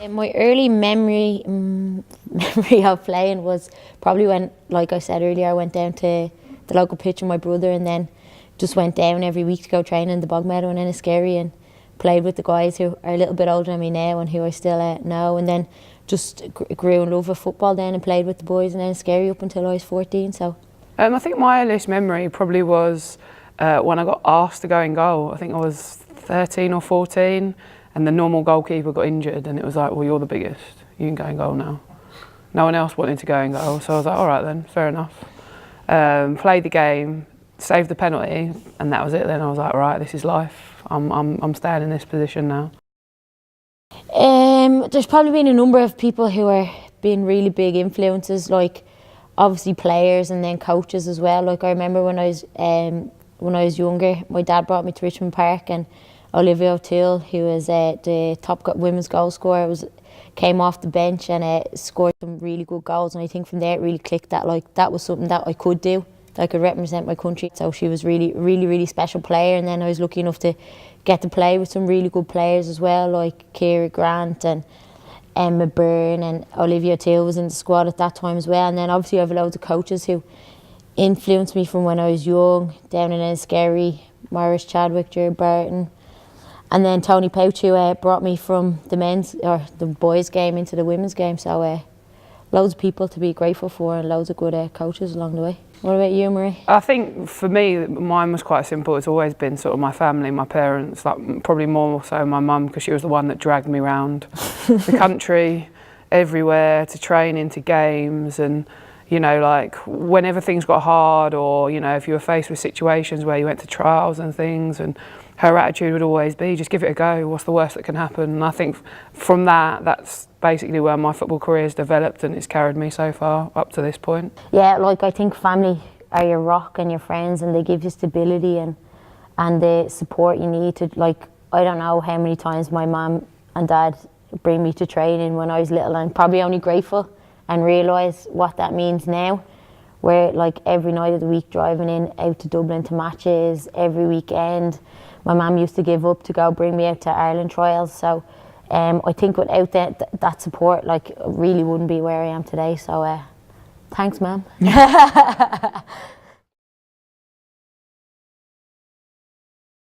My early memory of playing was probably when, like I said earlier, I went down to the local pitch with my brother and then just went down every week to go train in the bog meadow in Enniskerry and played with the guys who are a little bit older than me now and who I still know, and then just grew in love with football then and played with the boys in Enniskerry up until I was 14. So I think my earliest memory probably was when I got asked to go in goal. I think I was 13 or 14 and the normal goalkeeper got injured and it was like, well, you're the biggest, you can go in goal now. No one else wanted to go in goal, so I was like, all right then, fair enough. Played the game, saved the penalty, and that was it then. I was like, right, this is life. I'm staying in this position now. There's probably been a number of people who are being really big influences, like obviously players and then coaches as well. Like I remember when I was younger, my dad brought me to Richmond Park and Olivia O'Toole, who was the top women's goal scorer, came off the bench and scored some really good goals. And I think from there it really clicked that like that was something that I could do, that I could represent my country. So she was really special player. And then I was lucky enough to get to play with some really good players as well, like Ciara Grant and Emma Byrne, and Olivia O'Toole was in the squad at that time as well. And then obviously I have loads of coaches who influenced me from when I was young, down in Enniskerry, Maurice Chadwick, Jerry Barton. And then Tony Pouch, who brought me from the men's or the boys' game into the women's game. So loads of people to be grateful for and loads of good coaches along the way. What about you, Marie? I think for me, mine was quite simple. It's always been sort of my family, my parents, like probably more so my mum, because she was the one that dragged me around the country, everywhere, to train, into games, and you know, like whenever things got hard, or you know, if you were faced with situations where you went to trials and things, and her attitude would always be, just give it a go, what's the worst that can happen? And I think from that's basically where my football career has developed, and it's carried me so far up to this point. Yeah, like I think family are your rock and your friends, and they give you stability and the support you need to, like, I don't know how many times my mum and dad bring me to training when I was little, and probably only grateful and realise what that means now, where like every night of the week driving in out to Dublin to matches, every weekend. My mum used to give up to go bring me out to Ireland trials, so I think without that support, like, I really wouldn't be where I am today. So thanks, Mum.